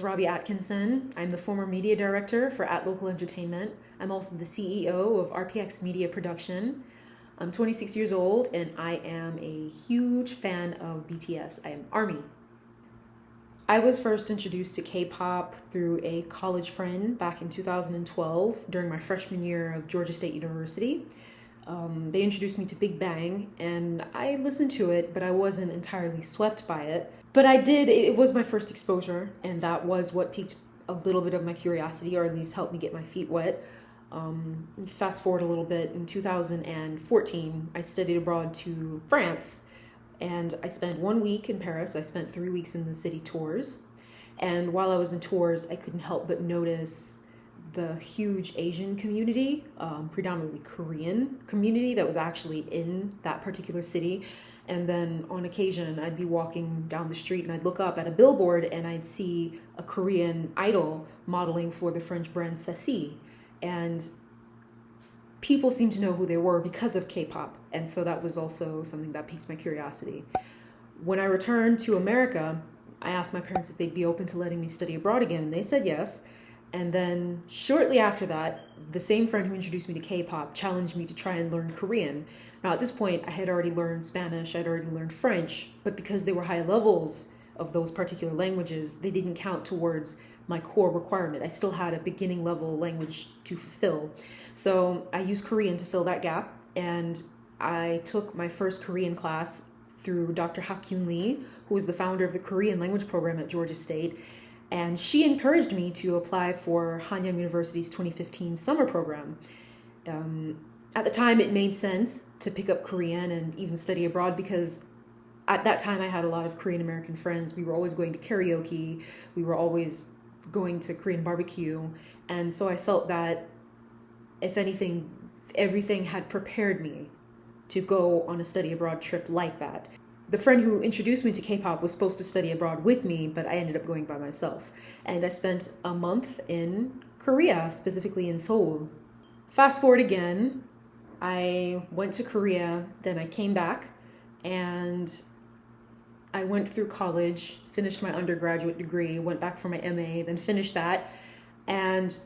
Robbie Atkinson. I'm the former media director for @Local Entertainment. I'm also the CEO of RPX Media Production. I'm 26 years old and I am a huge fan of BTS. I am ARMY. I was first introduced to K-pop through a college friend back in 2012 during my freshman year of Georgia State University. They introduced me to Big Bang and I listened to it, but I wasn't entirely swept by it. But it was my first exposure, and that was what piqued a little bit of my curiosity, or at least helped me get my feet wet. Fast forward a little bit, in 2014, I studied abroad to France, and I spent 1 week in Paris. I spent 3 weeks in the city tours. And while I was in tours, I couldn't help but notice the huge Asian community, predominantly Korean community that was actually in that particular city. And then on occasion, I'd be walking down the street and I'd look up at a billboard and I'd see a Korean idol modeling for the French brand Ceci. And people seemed to know who they were because of K-pop. And so that was also something that piqued my curiosity. When I returned to America, I asked my parents if they'd be open to letting me study abroad again, and they said yes. And then shortly after that, the same friend who introduced me to K-pop challenged me to try and learn Korean. Now at this point, I had already learned Spanish, I'd already learned French, but because they were high levels of those particular languages, they didn't count towards my core requirement. I still had a beginning level language to fulfill. So I used Korean to fill that gap, and I took my first Korean class through Dr. Hakyun Lee, who was the founder of the Korean language program at Georgia State. And she encouraged me to apply for Hanyang University's 2015 summer program. At the time, it made sense to pick up Korean and even study abroad because at that time, I had a lot of Korean American friends. We were always going to karaoke. We were always going to Korean barbecue. And so I felt that, if anything, everything had prepared me to go on a study abroad trip like that. The friend who introduced me to K-pop was supposed to study abroad with me, but I ended up going by myself. And I spent a month in Korea, specifically in Seoul. Fast forward again, I went to Korea, then I came back, and I went through college, finished my undergraduate degree, went back for my MA, then finished that. And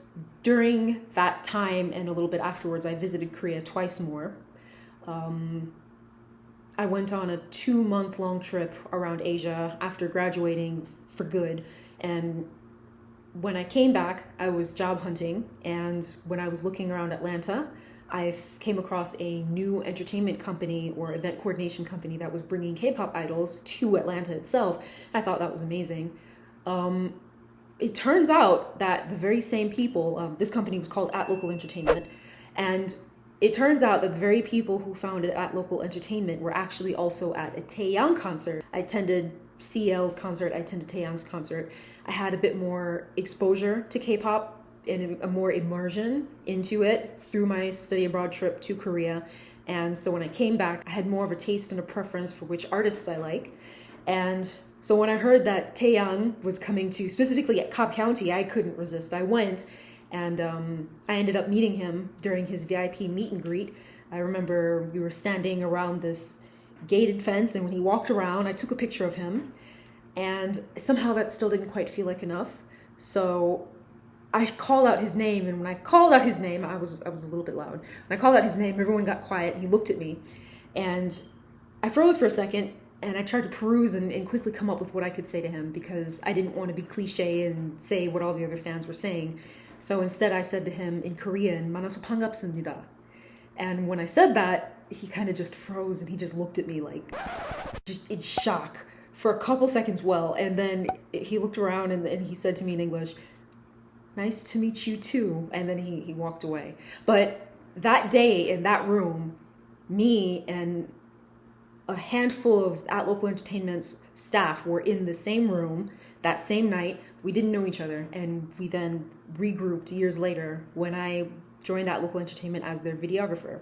during that time and a little bit afterwards, I visited Korea twice more. I went on a 2-month-long trip around Asia after graduating for good. And when I came back, I was job hunting. And when I was looking around Atlanta, I came across a new entertainment company or event coordination company that was bringing K-pop idols to Atlanta itself. I thought that was amazing. It turns out that the very same people, this company was called @Local Entertainment, and it turns out that the very people who founded @Local Entertainment were actually also at a Taeyang concert. I attended CL's concert, I attended Taeyang's concert. I had a bit more exposure to K-pop and a more immersion into it through my study abroad trip to Korea. And so when I came back, I had more of a taste and a preference for which artists I like. And so when I heard that Taeyang was coming to, specifically at Cobb County, I couldn't resist. I went. And I ended up meeting him during his VIP meet and greet. I remember we were standing around this gated fence, and when he walked around, I took a picture of him. And somehow that still didn't quite feel like enough. So I called out his name, and when I called out his name, I was a little bit loud. When I called out his name, everyone got quiet. He looked at me, and I froze for a second, and I tried to peruse and quickly come up with what I could say to him because I didn't want to be cliche and say what all the other fans were saying. So instead I said to him in Korean, "만나서 반갑습니다." And when I said that, he kind of just froze and he just looked at me like, just in shock for a couple seconds well. And then he looked around and he said to me in English, "Nice to meet you too." And then he walked away. But that day in that room, me and a handful of @Local Entertainment's staff were in the same room that same night. We didn't know each other, and we then regrouped years later when I joined @Local Entertainment as their videographer.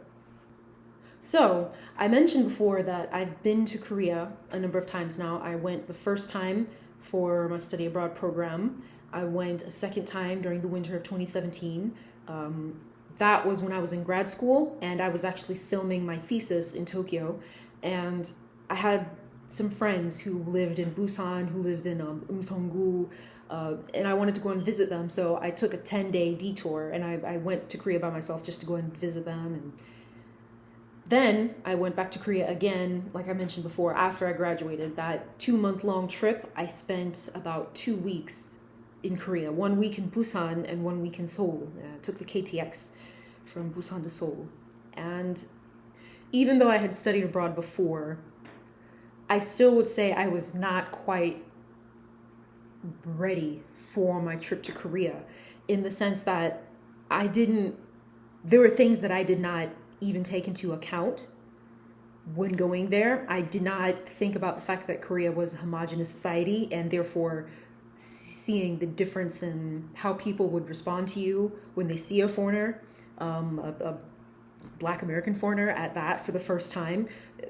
So I mentioned before that I've been to Korea a number of times now. I went the first time for my study abroad program. I went a second time during the winter of 2017. That was when I was in grad school, and I was actually filming my thesis in Tokyo. And I had some friends who lived in Busan, who lived in Umseonggu, and I wanted to go and visit them. So I took a 10-day detour, and I went to Korea by myself just to go and visit them. And then I went back to Korea again, like I mentioned before, after I graduated. That 2-month-long trip, I spent about 2 weeks in Korea. 1 week in Busan and 1 week in Seoul. I took the KTX from Busan to Seoul. And even though I had studied abroad before, I still would say I was not quite ready for my trip to Korea, in the sense that there were things that I did not even take into account when going there. I did not think about the fact that Korea was a homogenous society, and therefore seeing the difference in how people would respond to you when they see a foreigner, a Black American foreigner at that, for the first time.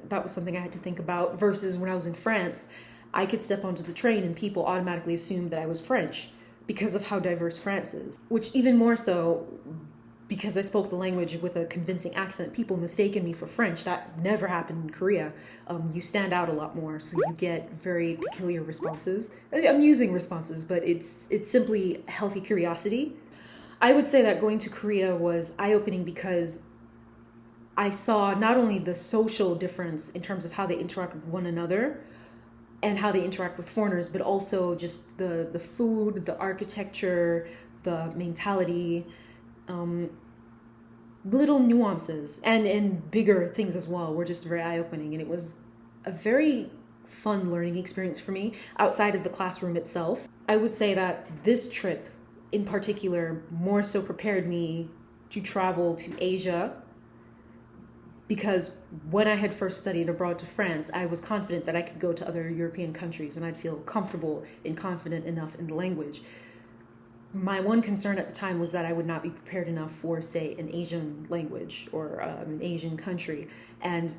That was something I had to think about, versus when I was in France, I could step onto the train and people automatically assumed that I was French because of how diverse France is. Which, even more so, because I spoke the language with a convincing accent, people mistaken me for French. That never happened in Korea. You stand out a lot more, so you get very peculiar responses, amusing responses, but it's simply healthy curiosity. I would say that going to Korea was eye-opening because I saw not only the social difference in terms of how they interact with one another and how they interact with foreigners, but also just the food, the architecture, the mentality, little nuances and bigger things as well were just very eye-opening. And it was a very fun learning experience for me outside of the classroom itself. I would say that this trip in particular more so prepared me to travel to Asia, because when I had first studied abroad to France, I was confident that I could go to other European countries and I'd feel comfortable and confident enough in the language. My one concern at the time was that I would not be prepared enough for, say, an Asian language or an Asian country. And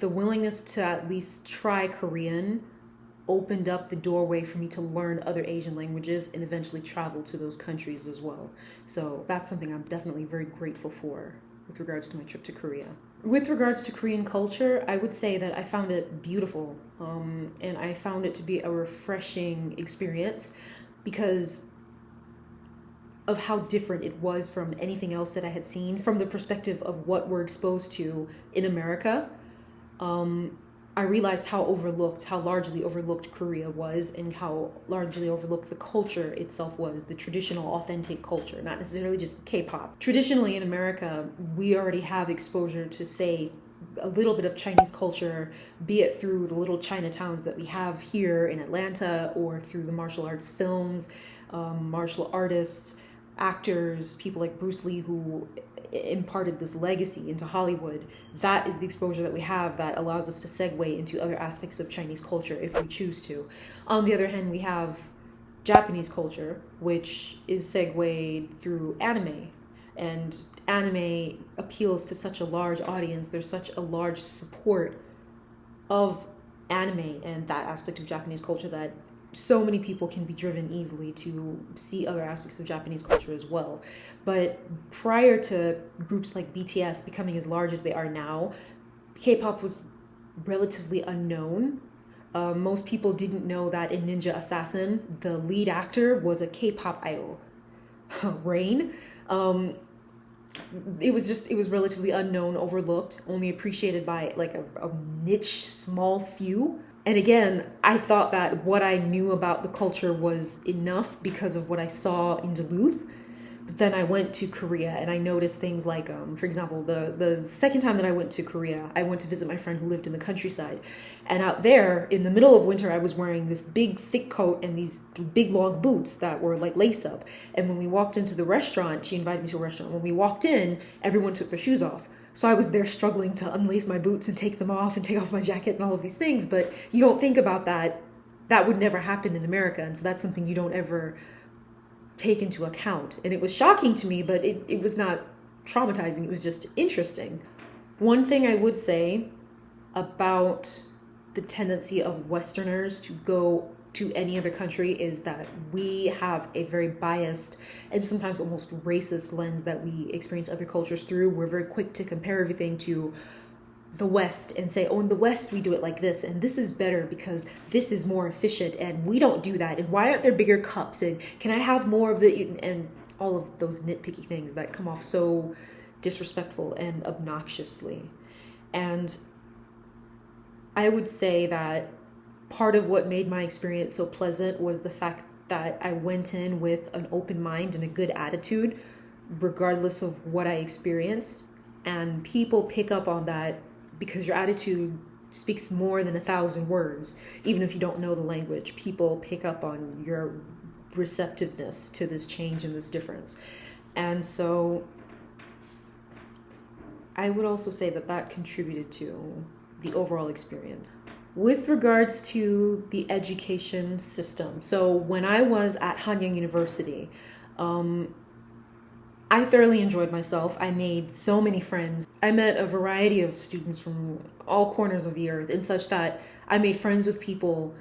the willingness to at least try Korean opened up the doorway for me to learn other Asian languages and eventually travel to those countries as well. So that's something I'm definitely very grateful for with regards to my trip to Korea. With regards to Korean culture, I would say that I found it beautiful, and I found it to be a refreshing experience because of how different it was from anything else that I had seen from the perspective of what we're exposed to in America. I realized how largely overlooked Korea was, and how largely overlooked the culture itself was, the traditional, authentic culture, not necessarily just K-pop. Traditionally in America, we already have exposure to, say, a little bit of Chinese culture, be it through the little Chinatowns that we have here in Atlanta, or through the martial arts films, martial artists, actors, people like Bruce Lee, who imparted this legacy into Hollywood. That is the exposure that we have that allows us to segue into other aspects of Chinese culture if we choose to. On the other hand, we have Japanese culture, which is segued through anime. And anime appeals to such a large audience. There's such a large support of anime and that aspect of Japanese culture that so many people can be driven easily to see other aspects of Japanese culture as well. But prior to groups like BTS becoming as large as they are now, K-pop was relatively unknown. Most people didn't know that in Ninja Assassin, the lead actor was a K-pop idol, Rain. It was relatively unknown, overlooked, only appreciated by like a niche, small few. And again, I thought that what I knew about the culture was enough because of what I saw in Duluth. But then I went to Korea and I noticed things like, for example, the second time that I went to Korea, I went to visit my friend who lived in the countryside. And out there, in the middle of winter, I was wearing this big thick coat and these big long boots that were like lace up. And when we walked into the restaurant, she invited me to a restaurant. When we walked in, everyone took their shoes off. So I was there struggling to unlace my boots and take them off and take off my jacket and all of these things. But you don't think about that. That would never happen in America. And so that's something you don't ever take into account. And it was shocking to me, but it was not traumatizing. It was just interesting. One thing I would say about the tendency of Westerners to go to any other country is that we have a very biased and sometimes almost racist lens that we experience other cultures through. We're very quick to compare everything to the West and say, oh, in the West we do it like this, and this is better because this is more efficient, and we don't do that, and why aren't there bigger cups, and can I have more of the, and all of those nitpicky things that come off so disrespectful and obnoxiously. And I would say that part of what made my experience so pleasant was the fact that I went in with an open mind and a good attitude, regardless of what I experienced. And people pick up on that because your attitude speaks more than 1,000 words. Even if you don't know the language, people pick up on your receptiveness to this change and this difference. And so I would also say that that contributed to the overall experience. With regards to the education system, so when I was at Hanyang University, I thoroughly enjoyed myself. I made so many friends. I met a variety of students from all corners of the earth, and such that I made friends with people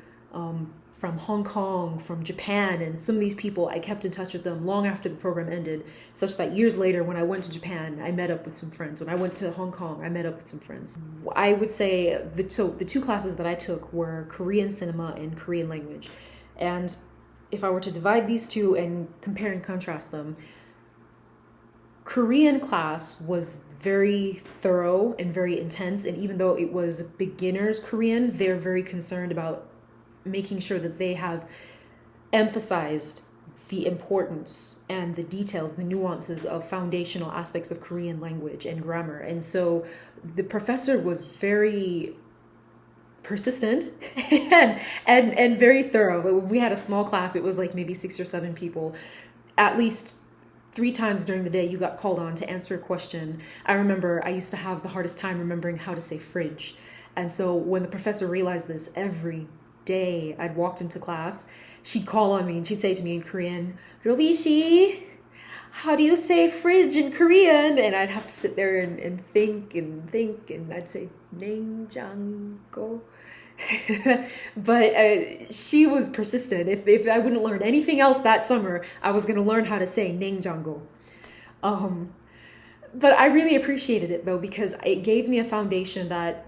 from Hong Kong, from Japan, and some of these people, I kept in touch with them long after the program ended, such that years later when I went to Japan, I met up with some friends. When I went to Hong Kong, I met up with some friends. I would say the two classes that I took were Korean cinema and Korean language. And if I were to divide these two and compare and contrast them, Korean class was very thorough and very intense, and even though it was beginners Korean, they're very concerned about making sure that they have emphasized the importance and the details, the nuances of foundational aspects of Korean language and grammar. And so the professor was very persistent and very thorough. We had a small class. It was like maybe 6 or 7 people. At least 3 times during the day you got called on to answer a question. I remember I used to have the hardest time remembering how to say fridge. And so when the professor realized this, every day I'd walked into class, she'd call on me and she'd say to me in Korean, Robbie Shi, how do you say fridge in Korean? And I'd have to sit there and think, and I'd say 냉장고. But she was persistent. If I wouldn't learn anything else that summer, I was going to learn how to say 냉장고. But I really appreciated it though, because it gave me a foundation that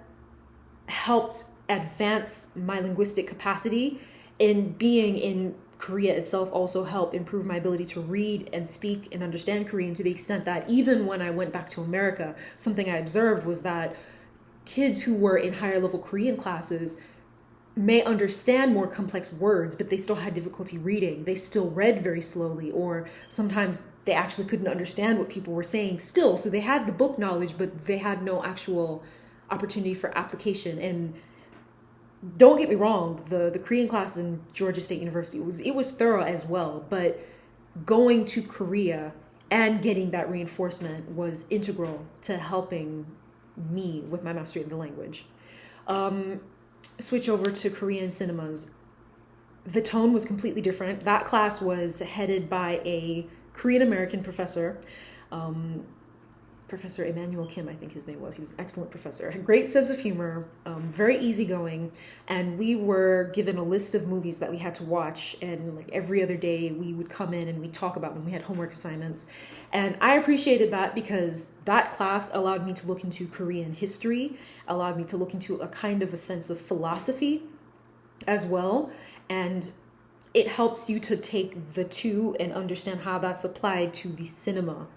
helped advance my linguistic capacity, and being in Korea itself also helped improve my ability to read and speak and understand Korean, to the extent that even when I went back to America, something I observed was that kids who were in higher level Korean classes may understand more complex words, but they still had difficulty reading. They still read very slowly, or sometimes they actually couldn't understand what people were saying still. So they had the book knowledge, but they had no actual opportunity for application. And don't get me wrong, the Korean class in Georgia State University, it was thorough as well, but going to Korea and getting that reinforcement was integral to helping me with my mastery of the language. Switch over to Korean cinemas. The tone was completely different. That class was headed by a Korean American professor, Professor Emmanuel Kim, I think his name was. He was an excellent professor. Had a great sense of humor, very easygoing, and we were given a list of movies that we had to watch, and like every other day we would come in and we'd talk about them. We had homework assignments, and I appreciated that because that class allowed me to look into Korean history, allowed me to look into a kind of a sense of philosophy as well, and it helps you to take the two and understand how that's applied to the cinema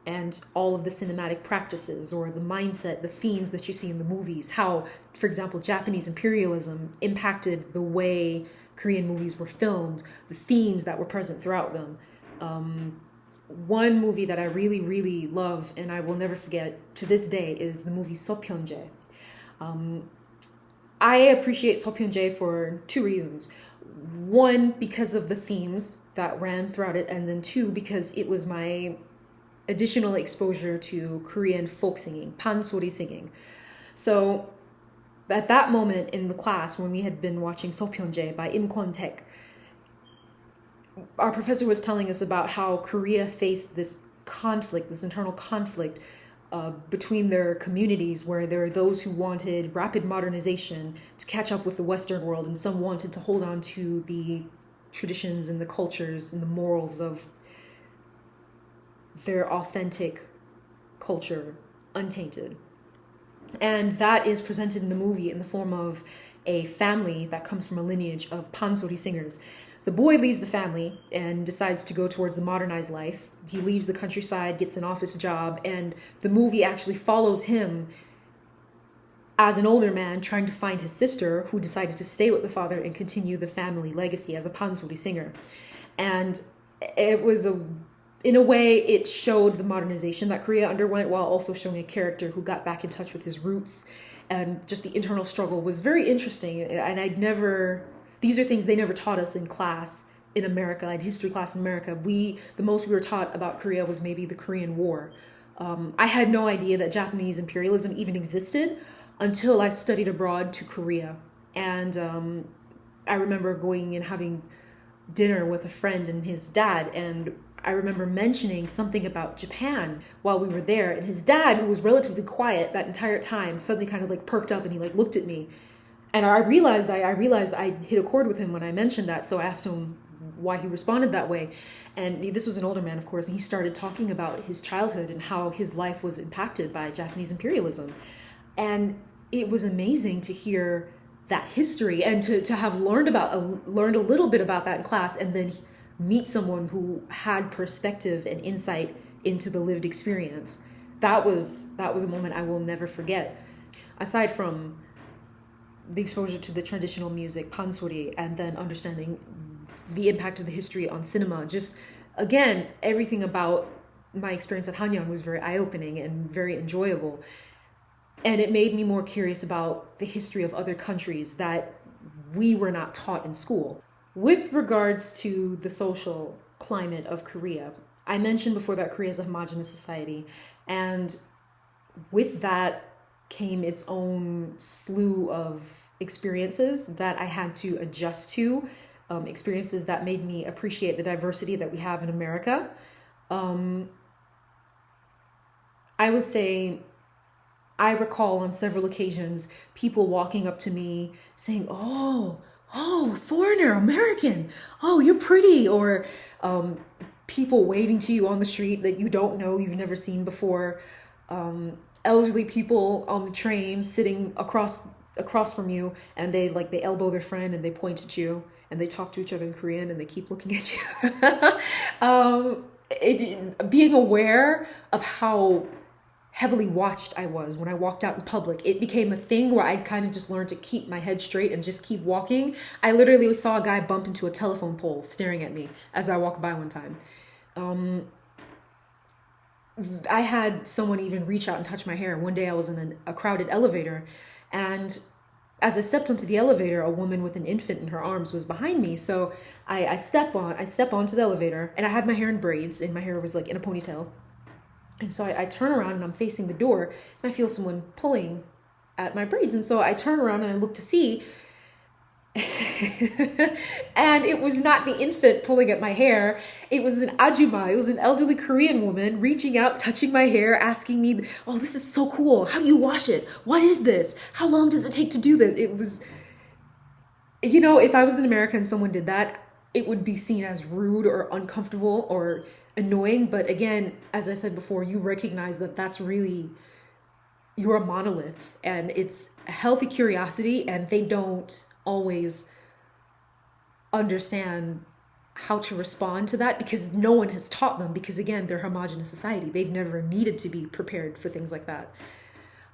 and all of the cinematic practices, or the mindset, the themes that you see in the movies, how, for example, Japanese imperialism impacted the way Korean movies were filmed, the themes that were present throughout them. One movie that I really, really love and I will never forget to this day is the movie Seopyeonjae. I appreciate Seopyeonjae for 2 reasons. 1, because of the themes that ran throughout it, and then 2, because it was my additional exposure to Korean folk singing, pansori singing. So at that moment in the class, when we had been watching Seopyeonjae by Im Kwon-taek, our professor was telling us about how Korea faced this conflict, this internal conflict between their communities, where there are those who wanted rapid modernization to catch up with the Western world, and some wanted to hold on to the traditions and the cultures and the morals of their authentic culture untainted. And that is presented in the movie in the form of a family that comes from a lineage of pansori singers. The boy leaves the family and decides to go towards the modernized life. He leaves the countryside, gets an office job, and the movie actually follows him as an older man trying to find his sister, who decided to stay with the father and continue the family legacy as a pansori singer. And it was in a way, it showed the modernization that Korea underwent while also showing a character who got back in touch with his roots. And just the internal struggle was very interesting. And these are things they never taught us in class in America, in history class in America. The most we were taught about Korea was maybe the Korean War. I had no idea that Japanese imperialism even existed until I studied abroad to Korea. And I remember going and having dinner with a friend and his dad, and I remember mentioning something about Japan while we were there, and his dad, who was relatively quiet that entire time, suddenly kind of like perked up and he like looked at me. And I realized I hit a chord with him when I mentioned that, so I asked him why he responded that way. And this was an older man, of course, and he started talking about his childhood and how his life was impacted by Japanese imperialism. And it was amazing to hear that history and to have learned a little bit about that in class, and then meet someone who had perspective and insight into the lived experience. That was a moment I will never forget. Aside from the exposure to the traditional music, pansori, and then understanding the impact of the history on cinema, just again, everything about my experience at Hanyang was very eye-opening and very enjoyable. And it made me more curious about the history of other countries that we were not taught in school. With regards to the social climate of Korea, I mentioned before that Korea is a homogenous society, and with that came its own slew of experiences that I had to adjust to, experiences that made me appreciate the diversity that we have in America. I would say I recall on several occasions people walking up to me saying, oh, foreigner, American, oh, you're pretty, or people waving to you on the street that you don't know, you've never seen before, elderly people on the train sitting across from you, and they elbow their friend and they point at you and they talk to each other in Korean and they keep looking at you. Being aware of how heavily watched I was when I walked out in public, it became a thing where I kind of just learned to keep my head straight and just keep walking. I literally saw a guy bump into a telephone pole staring at me as I walked by one time. I had someone even reach out and touch my hair. One day I was in a crowded elevator, and as I stepped onto the elevator, a woman with an infant in her arms was behind me. So I step onto the elevator, and I had my hair in braids, and my hair was like in a ponytail. And so I turn around and I'm facing the door, and I feel someone pulling at my braids. And so I turn around and I look to see, and it was not the infant pulling at my hair. It was an ajumma. It was an elderly Korean woman reaching out, touching my hair, asking me, oh, this is so cool. How do you wash it? What is this? How long does it take to do this? It was, if I was in America and someone did that, it would be seen as rude or uncomfortable or annoying. But again, as I said before, you recognize that that's really, you're a monolith, and it's a healthy curiosity, and they don't always understand how to respond to that because no one has taught them, because again, they're a homogenous society. They've never needed to be prepared for things like that.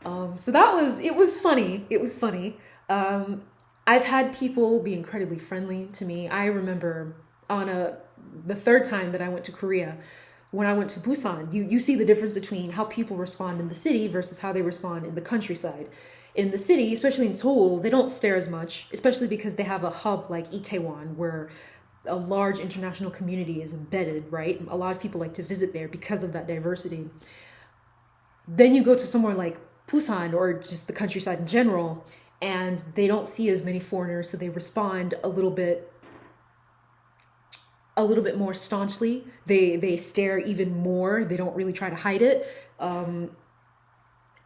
So it was funny. I've had people be incredibly friendly to me. I remember on the third time that I went to Korea, when I went to Busan, you see the difference between how people respond in the city versus how they respond in the countryside. In the city, especially in Seoul, they don't stare as much, especially because they have a hub like Itaewon, where a large international community is embedded, right? A lot of people like to visit there because of that diversity. Then you go to somewhere like Busan or just the countryside in general, and they don't see as many foreigners, so they respond a little bit more staunchly. They stare even more. They don't really try to hide it.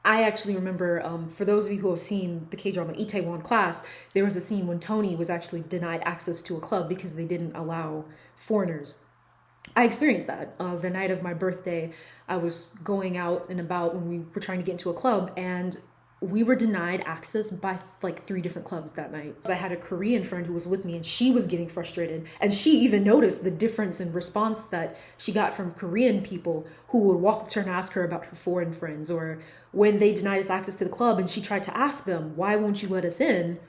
I actually remember, for those of you who have seen the K-drama Itaewon Class, there was a scene when Tony was actually denied access to a club because they didn't allow foreigners. I experienced that. The night of my birthday, I was going out and about when we were trying to get into a club, and we were denied access by like 3 different clubs that night. I had a Korean friend who was with me and she was getting frustrated. And she even noticed the difference in response that she got from Korean people who would walk up to her and ask her about her foreign friends, or when they denied us access to the club and she tried to ask them, why won't you let us in?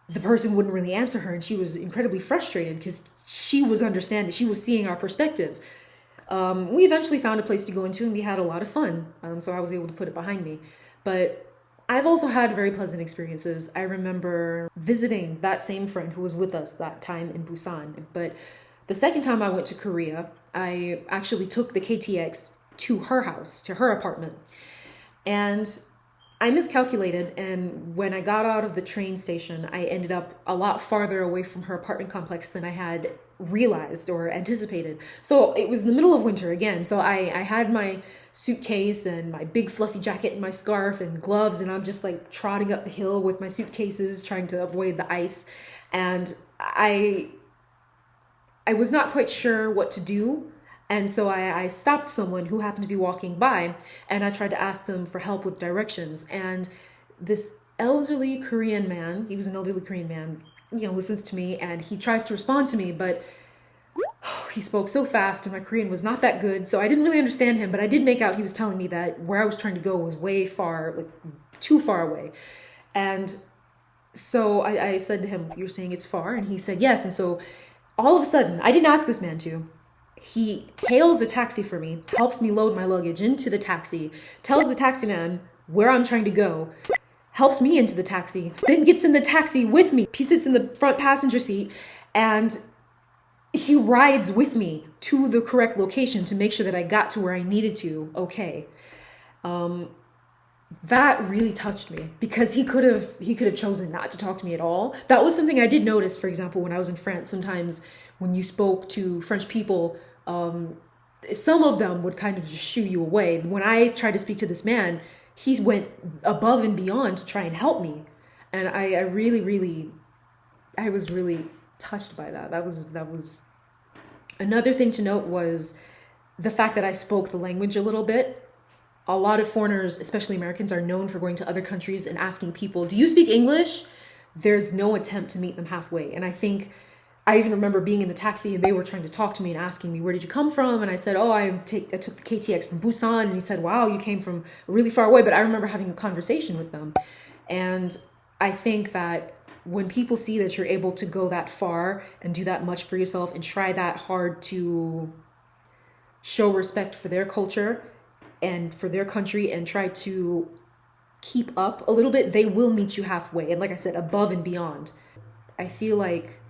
The person wouldn't really answer her and she was incredibly frustrated because she was understanding, she was seeing our perspective. We eventually found a place to go into and we had a lot of fun. So I was able to put it behind me. But I've also had very pleasant experiences. I remember visiting that same friend who was with us that time in Busan. But the second time I went to Korea, I actually took the KTX to her house, to her apartment. And I miscalculated, and when I got out of the train station, I ended up a lot farther away from her apartment complex than I had realized or anticipated. So it was in the middle of winter again. So I had my suitcase and my big fluffy jacket and my scarf and gloves, and I'm just like trotting up the hill with my suitcases, trying to avoid the ice. And I was not quite sure what to do. And so I stopped someone who happened to be walking by, and I tried to ask them for help with directions. And this elderly Korean man, he was an elderly Korean man, listens to me and he tries to respond to me, but he spoke so fast and my Korean was not that good. So I didn't really understand him, but I did make out he was telling me that where I was trying to go was way far, like too far away. And so I said to him, "You're saying it's far?" And he said, "Yes." And so all of a sudden, I didn't ask this man to. He hails a taxi for me, helps me load my luggage into the taxi, tells the taxi man where I'm trying to go, helps me into the taxi, then gets in the taxi with me. He sits in the front passenger seat and he rides with me to the correct location to make sure that I got to where I needed to. Okay. That really touched me because he could have chosen not to talk to me at all. That was something I did notice, for example, when I was in France. Sometimes when you spoke to French people, some of them would kind of just shoo you away. When I tried to speak to this man, he went above and beyond to try and help me. And I was really touched by that. That was another thing to note was the fact that I spoke the language a little bit. A lot of foreigners, especially Americans, are known for going to other countries and asking people, "Do you speak English?" There's no attempt to meet them halfway. And I think I even remember being in the taxi and they were trying to talk to me and asking me, "Where did you come from?" And I said, "Oh, I took the KTX from Busan." And he said, "Wow, you came from really far away." But I remember having a conversation with them. And I think that when people see that you're able to go that far and do that much for yourself and try that hard to show respect for their culture and for their country and try to keep up a little bit, they will meet you halfway. And like I said, above and beyond. I feel like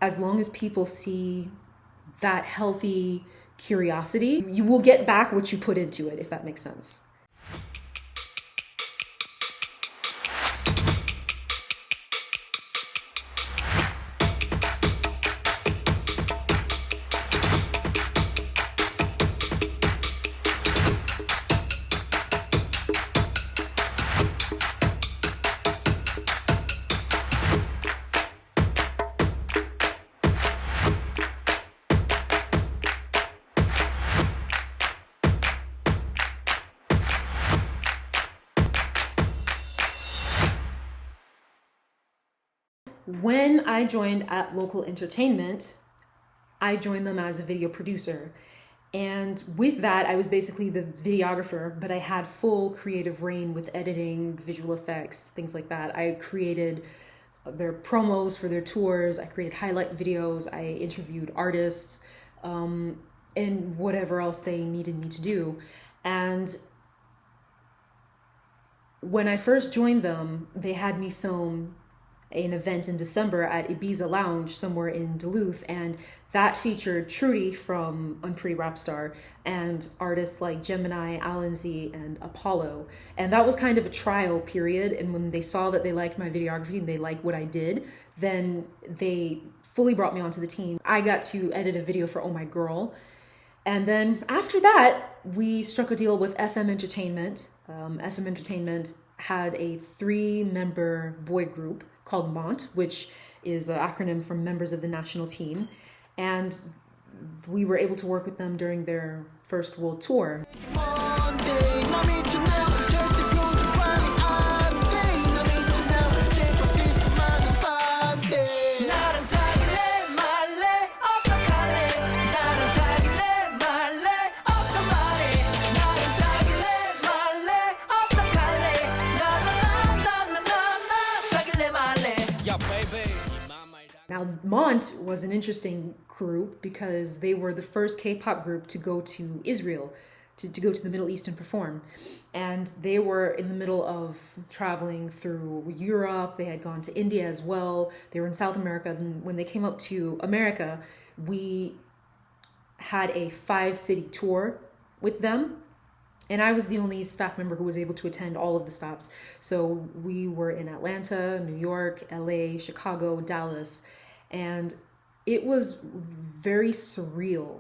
as long as people see that healthy curiosity, you will get back what you put into it, if that makes sense. When I joined at Local Entertainment, I joined them as a video producer. And with that, I was basically the videographer, but I had full creative reign with editing, visual effects, things like that. I created their promos for their tours. I created highlight videos. I interviewed artists, and whatever else they needed me to do. And when I first joined them, they had me film an event in December at Ibiza Lounge somewhere in Duluth, and that featured Trudy from Unpretty Rap Star and artists like Gemini, Alan Z, and Apollo. And that was kind of a trial period, and when they saw that they liked my videography and they liked what I did, then they fully brought me onto the team. I got to edit a video for Oh My Girl, and then after that, we struck a deal with FM Entertainment. FM Entertainment had a 3-member boy group called MONT, which is an acronym from members of the national team. And we were able to work with them during their first world tour. Now, Mont was an interesting group because they were the first K-pop group to go to Israel, to go to the Middle East and perform. And they were in the middle of traveling through Europe. They had gone to India as well. They were in South America. And when they came up to America, we had a 5-city tour with them. And I was the only staff member who was able to attend all of the stops. So we were in Atlanta, New York, LA, Chicago, Dallas. And it was very surreal.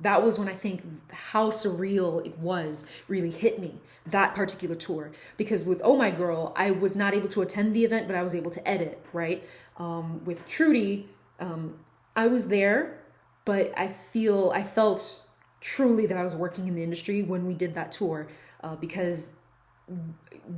That was when I think how surreal it was really hit me, that particular tour. Because with Oh My Girl, I was not able to attend the event, but I was able to edit, right? With Trudy, I was there, but I felt truly that I was working in the industry when we did that tour, because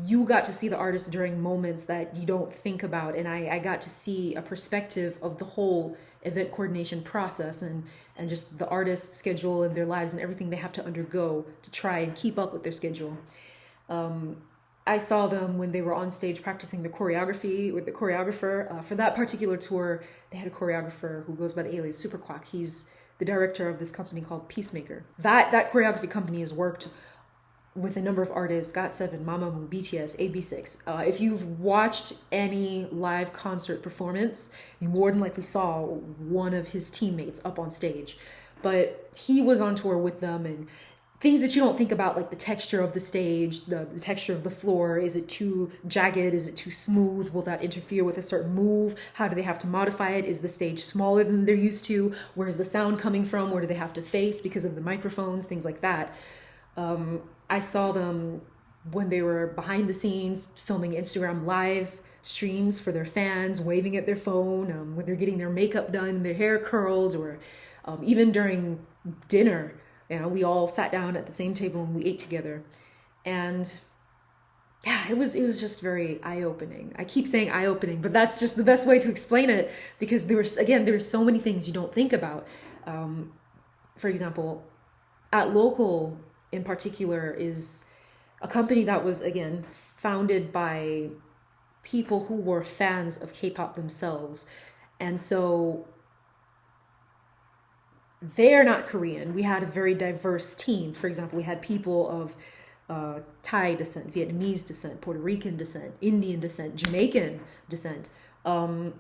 you got to see the artists during moments that you don't think about. And I got to see a perspective of the whole event coordination process and just the artist's schedule and their lives and everything they have to undergo to try and keep up with their schedule. I saw them when they were on stage practicing the choreography with the choreographer. For that particular tour, they had a choreographer who goes by the alias Super Quack. He's the director of this company called Peacemaker. That choreography company has worked with a number of artists: GOT7, Mamamoo, BTS, AB6. If you've watched any live concert performance, you more than likely saw one of his teammates up on stage. But he was on tour with them, and things that you don't think about, like the texture of the stage, the texture of the floor. Is it too jagged? Is it too smooth? Will that interfere with a certain move? How do they have to modify it? Is the stage smaller than they're used to? Where is the sound coming from? Where do they have to face because of the microphones? Things like that. I saw them when they were behind the scenes filming Instagram live streams for their fans, waving at their phone, when they're getting their makeup done, their hair curled, or even during dinner. You know, we all sat down at the same table and we ate together. And yeah, it was just very eye-opening. I keep saying eye-opening, but that's just the best way to explain it, because there were so many things you don't think about. For example, At Local in particular is a company that was, again, founded by people who were fans of K-pop themselves. And so they're not Korean. We had a very diverse team. For example, we had people of Thai descent, Vietnamese descent, Puerto Rican descent, Indian descent, Jamaican descent. A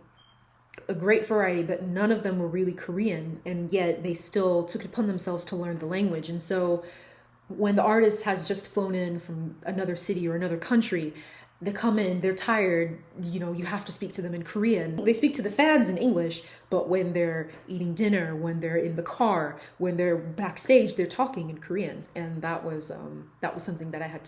great variety, but none of them were really Korean. And yet they still took it upon themselves to learn the language. And so when the artist has just flown in from another city or another country, they come in, they're tired, you know, you have to speak to them in Korean. They speak to the fans in English, but when they're eating dinner, when they're in the car, when they're backstage, they're talking in Korean. And that was something that I had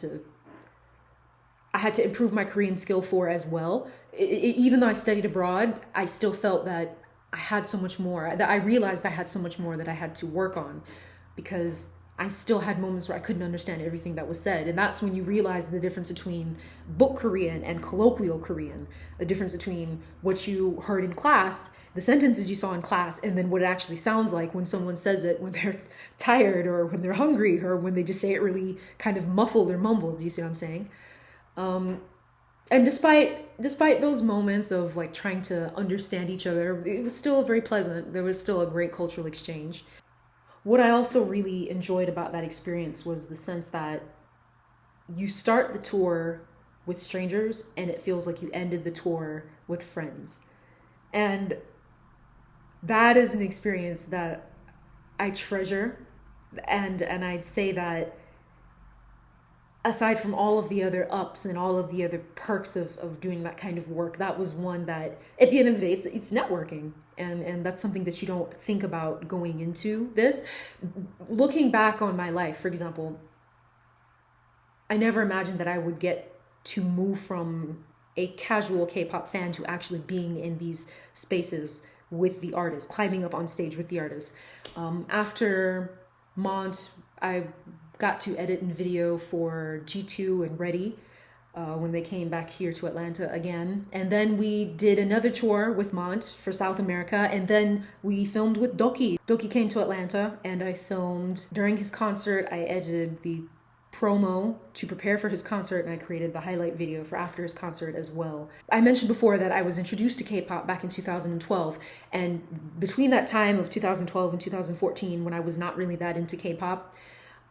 to improve my Korean skill for as well. Even though I studied abroad, I still felt that I had so much more, that I realized I had so much more that I had to work on, because I still had moments where I couldn't understand everything that was said. And that's when you realize the difference between book Korean and colloquial Korean, the difference between what you heard in class, the sentences you saw in class, and then what it actually sounds like when someone says it when they're tired or when they're hungry or when they just say it really kind of muffled or mumbled. Do you see what I'm saying? And despite those moments of like trying to understand each other, it was still very pleasant. There was still a great cultural exchange. What I also really enjoyed about that experience was the sense that you start the tour with strangers and it feels like you ended the tour with friends. And that is an experience that I treasure. And I'd say that aside from all of the other ups and all of the other perks of doing that kind of work, that was one that at the end of the day, it's networking. And that's something that you don't think about going into this. Looking back on my life, for example, I never imagined that I would get to move from a casual K-pop fan to actually being in these spaces with the artist, climbing up on stage with the artist. After Mont, I got to edit and video for G2 and Ready when they came back here to Atlanta again. And then we did another tour with Mont for South America. And then we filmed with Doki. Doki came to Atlanta and I filmed during his concert. I edited the promo to prepare for his concert, and I created the highlight video for after his concert as well. I mentioned before that I was introduced to K-pop back in 2012, and between that time of 2012 and 2014, when I was not really that into K-pop,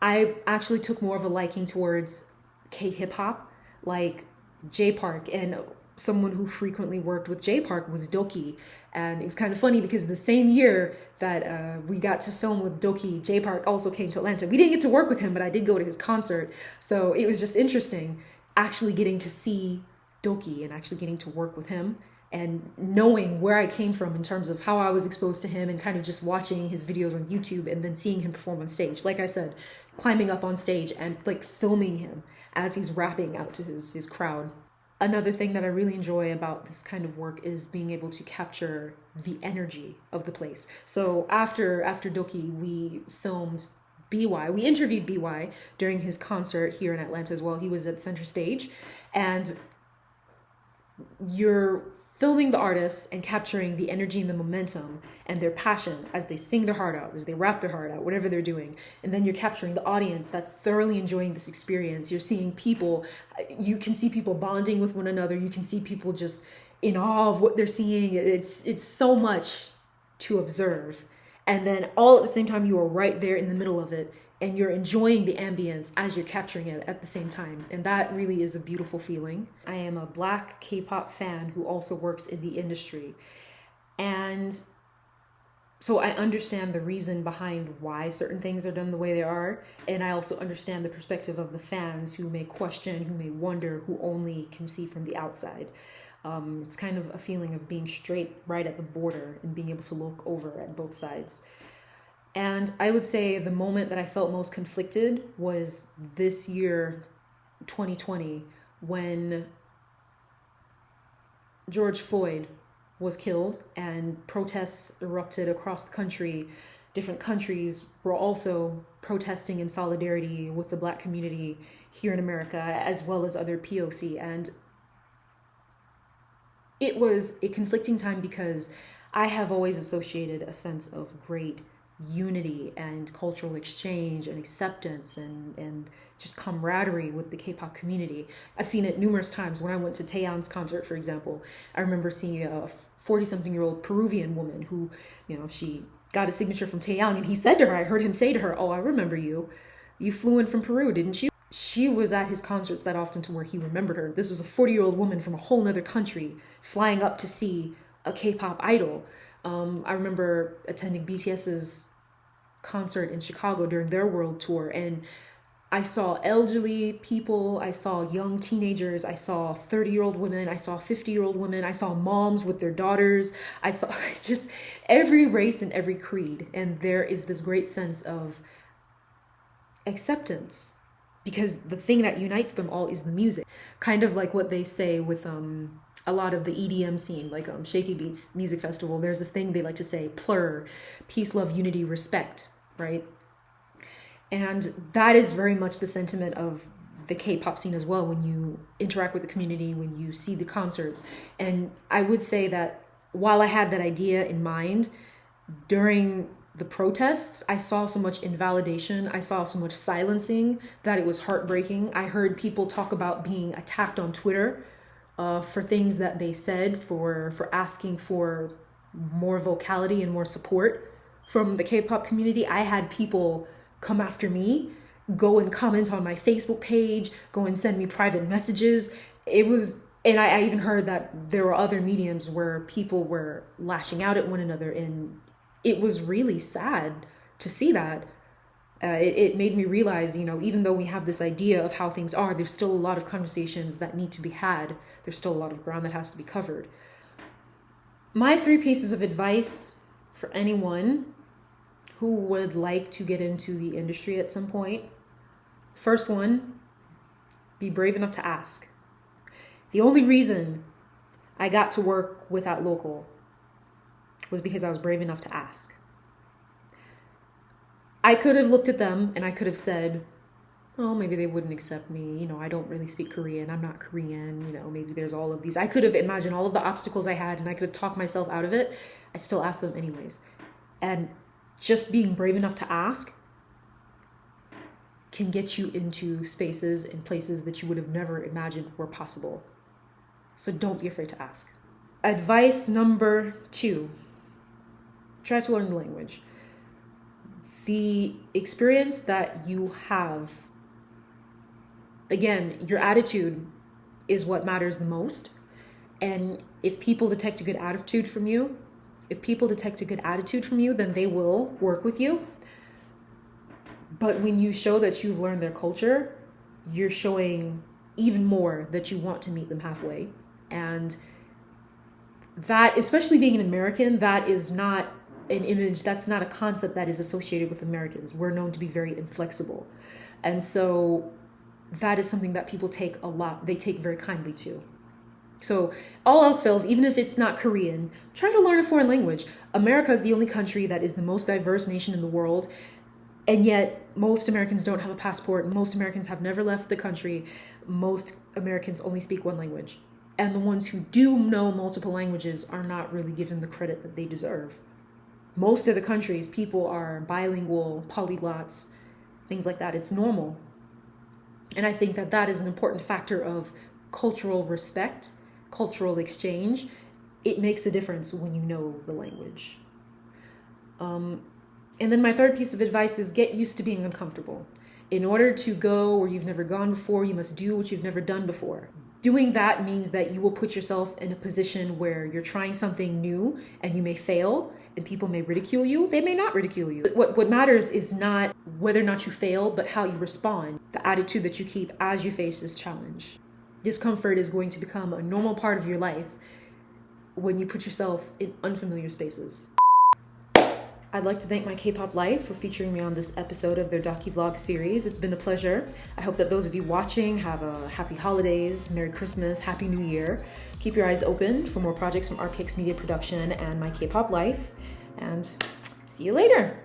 I actually took more of a liking towards K-hip-hop, like J-Park, and someone who frequently worked with J-Park was Doki. And it was kind of funny because the same year that we got to film with Doki, J-Park also came to Atlanta. We didn't get to work with him, but I did go to his concert. So it was just interesting actually getting to see Doki and actually getting to work with him and knowing where I came from in terms of how I was exposed to him and kind of just watching his videos on YouTube and then seeing him perform on stage. Like I said, climbing up on stage and like filming him as he's rapping out to his crowd. Another thing that I really enjoy about this kind of work is being able to capture the energy of the place. So after Doki, we filmed BY. We interviewed BY during his concert here in Atlanta as well. He was at center stage, and you're filming the artists and capturing the energy and the momentum and their passion as they sing their heart out, as they rap their heart out, whatever they're doing. And then you're capturing the audience that's thoroughly enjoying this experience. You're seeing people, you can see people bonding with one another. You can see people just in awe of what they're seeing. It's so much to observe. And then all at the same time, you are right there in the middle of it, and you're enjoying the ambience as you're capturing it at the same time. And that really is a beautiful feeling. I am a Black K-pop fan who also works in the industry. And so I understand the reason behind why certain things are done the way they are. And I also understand the perspective of the fans who may question, who may wonder, who only can see from the outside. It's kind of a feeling of being straight right at the border and being able to look over at both sides. And I would say the moment that I felt most conflicted was this year, 2020, when George Floyd was killed and protests erupted across the country. Different countries were also protesting in solidarity with the Black community here in America, as well as other POC. And it was a conflicting time because I have always associated a sense of great unity and cultural exchange and acceptance and just camaraderie with the K-pop community. I've seen it numerous times. When I went to Taeyeon's concert, for example, I remember seeing a 40-something-year-old Peruvian woman who, she got a signature from Taeyeon, and he said to her, I heard him say to her, "Oh, I remember you. You flew in from Peru, didn't you?" She was at his concerts that often to where he remembered her. This was a 40-year-old woman from a whole nother country flying up to see a K-pop idol. I remember attending BTS's concert in Chicago during their world tour, and I saw elderly people, I saw young teenagers, I saw 30-year-old women, I saw 50-year-old women, I saw moms with their daughters, I saw just every race and every creed. And there is this great sense of acceptance because the thing that unites them all is the music. Kind of like what they say with a lot of the EDM scene, like Shaky Beats Music Festival. There's this thing they like to say, plur, peace, love, unity, respect, right? And that is very much the sentiment of the K-pop scene as well when you interact with the community, when you see the concerts. And I would say that while I had that idea in mind, during the protests, I saw so much invalidation, I saw so much silencing that it was heartbreaking. I heard people talk about being attacked on Twitter for things that they said, for asking for more vocality and more support from the K-pop community. I had people come after me, go and comment on my Facebook page, go and send me private messages. And I even heard that there were other mediums where people were lashing out at one another, and it was really sad to see that. It made me realize, even though we have this idea of how things are, there's still a lot of conversations that need to be had. There's still a lot of ground that has to be covered. My 3 pieces of advice for anyone who would like to get into the industry at some point. First one, be brave enough to ask. The only reason I got to work with At Local was because I was brave enough to ask. I could have looked at them and I could have said, oh, maybe they wouldn't accept me. I don't really speak Korean. I'm not Korean. Maybe there's all of these. I could have imagined all of the obstacles I had and I could have talked myself out of it. I still asked them anyways. And just being brave enough to ask can get you into spaces and places that you would have never imagined were possible. So don't be afraid to ask. Advice number 2, try to learn the language. The experience that you have, again, your attitude is what matters the most. And if people detect a good attitude from you, then they will work with you. But when you show that you've learned their culture, you're showing even more that you want to meet them halfway. And that, especially being an American, that is not an image, that's not a concept that is associated with Americans. We're known to be very inflexible. And so that is something that people take very kindly to. So all else fails, even if it's not Korean, try to learn a foreign language. America is the only country that is the most diverse nation in the world. And yet most Americans don't have a passport. Most Americans have never left the country. Most Americans only speak one language. And the ones who do know multiple languages are not really given the credit that they deserve. Most of the countries, people are bilingual, polyglots, things like that. It's normal. And I think that that is an important factor of cultural respect, cultural exchange. It makes a difference when you know the language. And then my third piece of advice is get used to being uncomfortable. In order to go where you've never gone before, you must do what you've never done before. Doing that means that you will put yourself in a position where you're trying something new and you may fail and people may ridicule you. They may not ridicule you. What matters is not whether or not you fail, but how you respond, the attitude that you keep as you face this challenge. Discomfort is going to become a normal part of your life when you put yourself in unfamiliar spaces. I'd like to thank my Kpop Life for featuring me on this episode of their Docuvlog series. It's been a pleasure. I hope that those of you watching have a happy holidays, Merry Christmas, Happy New Year. Keep your eyes open for more projects from RPX Media Production and my Kpop Life. And see you later.